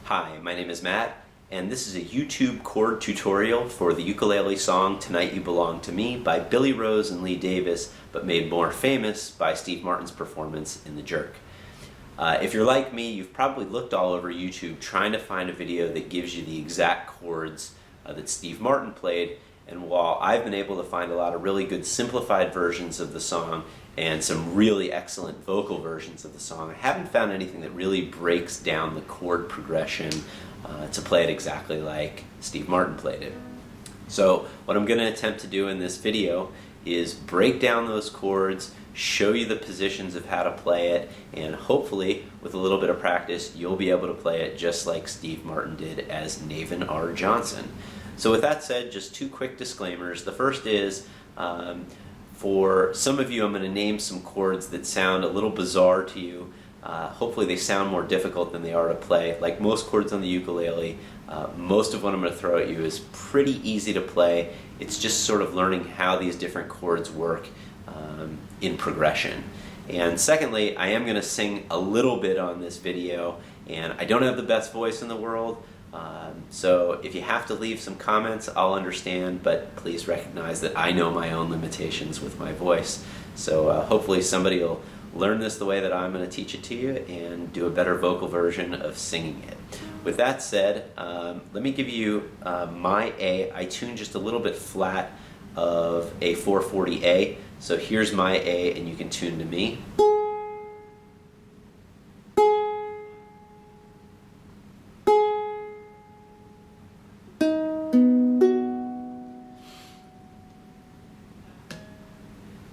Hi, my name is Matt, and this is a YouTube chord tutorial for the ukulele song Tonight You Belong to Me by Billy Rose and Lee Davis, but made more famous by Steve Martin's performance in The Jerk. If you're like me, you've probably looked all over YouTube trying to find a video that gives you the exact chords that Steve Martin played, and while I've been able to find a lot of really good simplified versions of the song and some really excellent vocal versions of the song, I haven't found anything that really breaks down the chord progression to play it exactly like Steve Martin played it. So what I'm going to attempt to do in this video is break down those chords, show you the positions of how to play it, and hopefully with a little bit of practice you'll be able to play it just like Steve Martin did as Navin R. Johnson. So with that said, just two quick disclaimers. The first is for some of you, I'm going to name some chords that sound a little bizarre to you. Hopefully they sound more difficult than they are to play. Like most chords on the ukulele, most of what I'm going to throw at you is pretty easy to play. It's just sort of learning how these different chords work in progression. And secondly, I am going to sing a little bit on this video, and I don't have the best voice in the world. So if you have to leave some comments, I'll understand, but please recognize that I know my own limitations with my voice. So hopefully somebody will learn this the way that I'm going to teach it to you and do a better vocal version of singing it. With that said, let me give you my A. I tuned just a little bit flat of a 440A. So here's my A, and you can tune to me.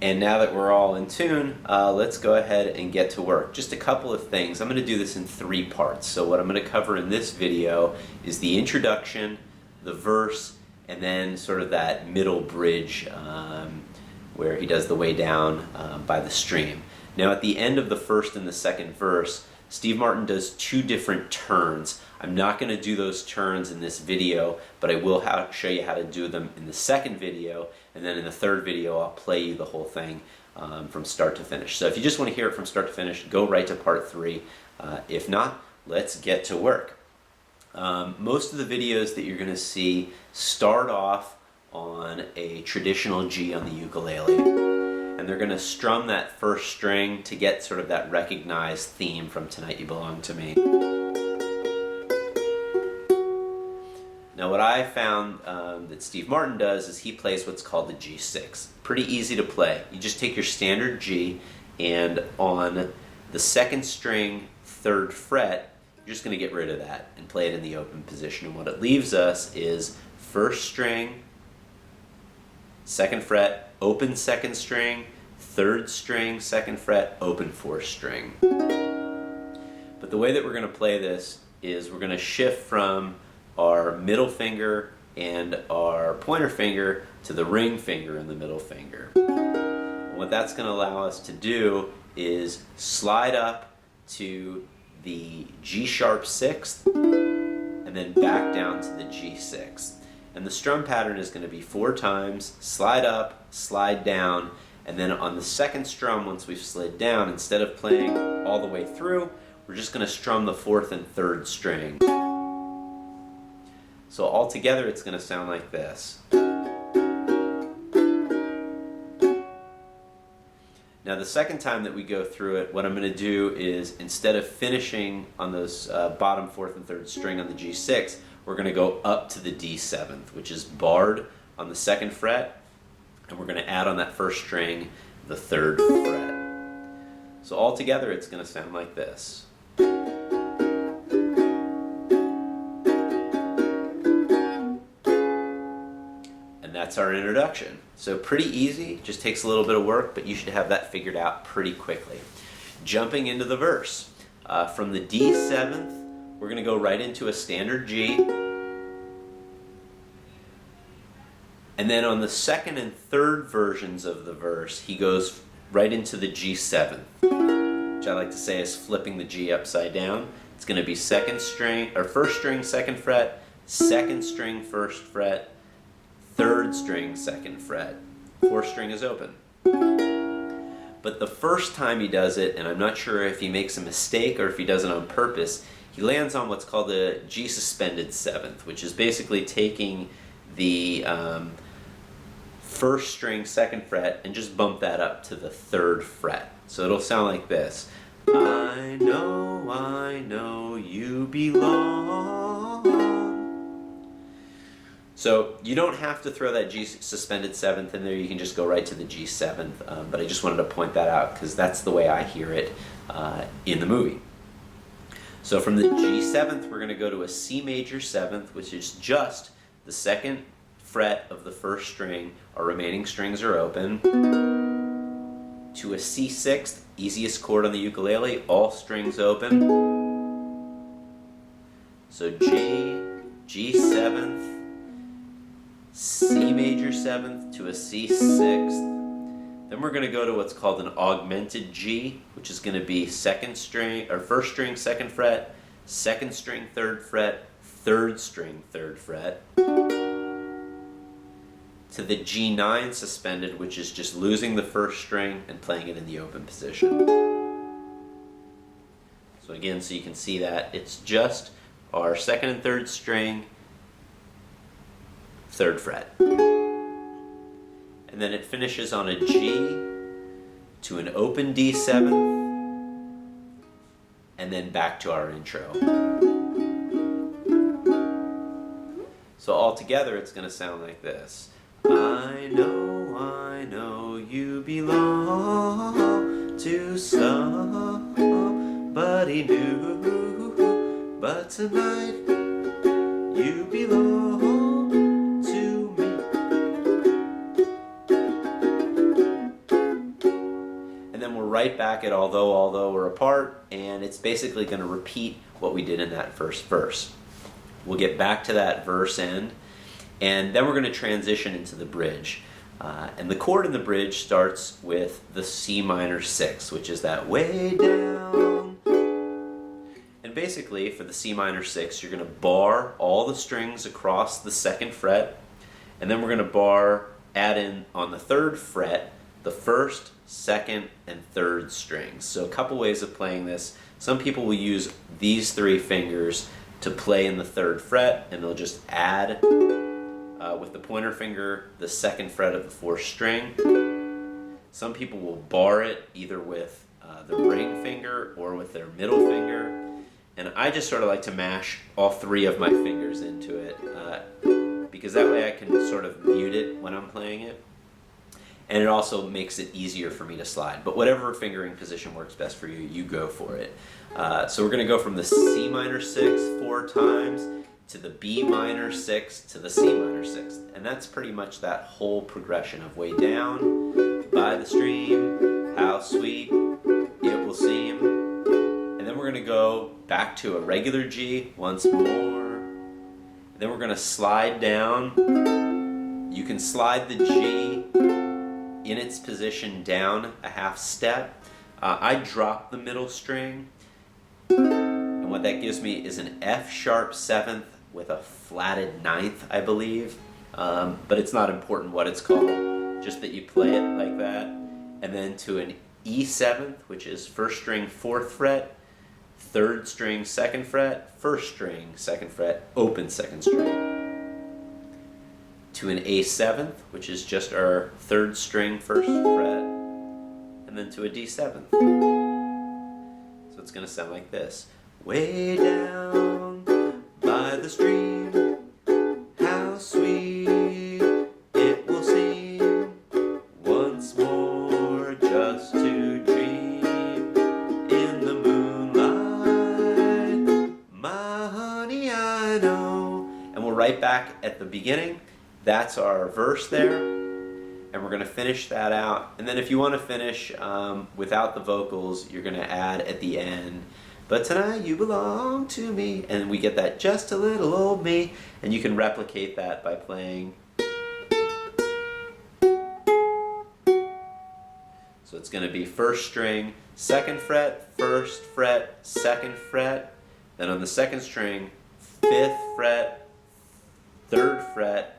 And now that we're all in tune, let's go ahead and get to work. Just a couple of things. I'm going to do this in three parts. So what I'm going to cover in this video is the introduction, the verse, and then sort of that middle bridge where he does the way down by the stream. Now at the end of the first and the second verse, Steve Martin does two different turns. I'm not going to do those turns in this video, but I will show you how to do them in the second video, and then in the third video I'll play you the whole thing from start to finish. So if you just want to hear it from start to finish, go right to part 3. If not, let's get to work. Most of the videos that you're going to see start off on a traditional G on the ukulele, and they're going to strum that first string to get sort of that recognized theme from Tonight You Belong to Me. Now what I found that Steve Martin does is he plays what's called the G6. Pretty easy to play. You just take your standard G, and on the second string, 3rd fret, you're just going to get rid of that and play it in the open position. And what it leaves us is 1st string, 2nd fret, open 2nd string, 3rd string, 2nd fret, open 4th string. But the way that we're going to play this is we're going to shift from our middle finger and our pointer finger to the ring finger and the middle finger. And what that's going to allow us to do is slide up to the G sharp 6th and then back down to the G 6th. And the strum pattern is going to be 4 times, slide up, slide down, and then on the second strum, once we've slid down, instead of playing all the way through, we're just going to strum the 4th and 3rd string. So all together it's going to sound like this. Now the second time that we go through it, what I'm going to do is, instead of finishing on those bottom 4th and 3rd string on the G6, we're going to go up to the D7th, which is barred on the 2nd fret, and we're going to add on that 1st string the 3rd fret. So all together it's going to sound like this. And that's our introduction. So pretty easy, just takes a little bit of work, but you should have that figured out pretty quickly. Jumping into the verse. From the D7th, we're going to go right into a standard G. And then on the 2nd and 3rd versions of the verse, he goes right into the G7th, which I like to say is flipping the G upside down. It's going to be 2nd string, or 1st string, 2nd fret, 2nd string, 1st fret, 3rd string, 2nd fret, 4th string is open. But the first time he does it, and I'm not sure if he makes a mistake or if he does it on purpose, he lands on what's called the G suspended seventh, which is basically taking the first string second fret and just bump that up to the third fret. So it'll sound like this. I know you belong. So you don't have to throw that G suspended seventh in there, you can just go right to the G seventh, but I just wanted to point that out because that's the way I hear it in the movie. So from the G seventh, we're going to go to a C major seventh, which is just the second fret of the first string. Our remaining strings are open. To a C sixth, easiest chord on the ukulele, all strings open. So G, G seventh, C major seventh to a C sixth. Then we're going to go to what's called an augmented G, which is going to be second string or first string second fret, second string third fret, third string third fret. To the G9 suspended, which is just losing the first string and playing it in the open position. So again, so you can see that it's just our second and third string, third fret. And then it finishes on a G to an open D7, and then back to our intro. So all together it's going to sound like this. I know you belong to somebody new, but tonight you belong to me. And then we're right back at although we're apart, and it's basically going to repeat what we did in that first verse. We'll get back to that verse end, and then we're going to transition into the bridge. And the chord in the bridge starts with the C minor 6, which is that way down. And basically, for the C minor 6, you're going to bar all the strings across the second fret, and then we're going to add in on the third fret, the first, second, and third strings. So a couple ways of playing this. Some people will use these three fingers to play in the third fret, and they'll just add with the pointer finger the second fret of the fourth string. Some people will bar it either with the ring finger or with their middle finger, and I just sort of like to mash all three of my fingers into it because that way I can sort of mute it when I'm playing it, and it also makes it easier for me to slide. But whatever fingering position works best for you, you go for it. So we're going to go from the C minor 6 4 times to the B minor 6 to the C minor 6. And that's pretty much that whole progression of way down, by the stream, how sweet it will seem. And then we're going to go back to a regular G once more. And then we're going to slide down. You can slide the G in its position down a half step. I drop the middle string, and what that gives me is an F sharp 7th with a flatted 9th, I believe, but it's not important what it's called, just that you play it like that. And then to an E 7th, which is first string 4th fret, third string 2nd fret, first string 2nd fret, open 2nd string. To an A 7th, which is just our third string 1st fret, and then to a D 7th. So it's going to sound like this. Way down by the stream, how sweet it will seem once more just to dream in the moonlight, my honey, I know. And we're right back at the beginning. That's our verse there, and we're going to finish that out. And then if you want to finish without the vocals, you're going to add at the end, but tonight you belong to me, and we get that just a little old me, and you can replicate that by playing. So it's going to be first string, 2nd fret, 1st fret, 2nd fret, then on the 2nd string, 5th fret, 3rd fret,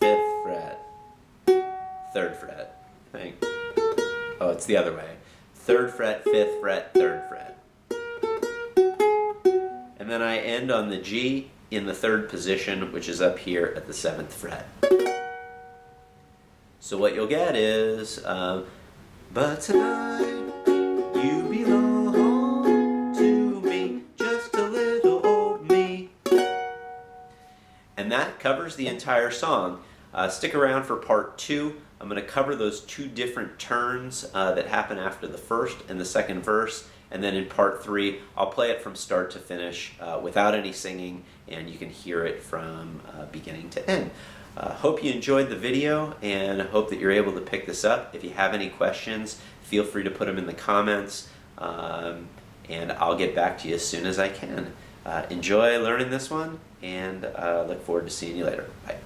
5th fret, 3rd fret. Oh, it's the other way. 3rd fret, 5th fret, 3rd fret. And and then I end on the G in the 3rd position, which is up here at the 7th fret. So what you'll get is, but tonight you belong to me, just a little old me. And that covers the entire song. Stick around for part 2. I'm going to cover those 2 different turns that happen after the 1st and the 2nd verse, and then in part 3 I'll play it from start to finish without any singing, and you can hear it from beginning to end. Hope you enjoyed the video, and hope that you're able to pick this up. If you have any questions, feel free to put them in the comments, and I'll get back to you as soon as I can. Enjoy learning this one, and look forward to seeing you later. Bye.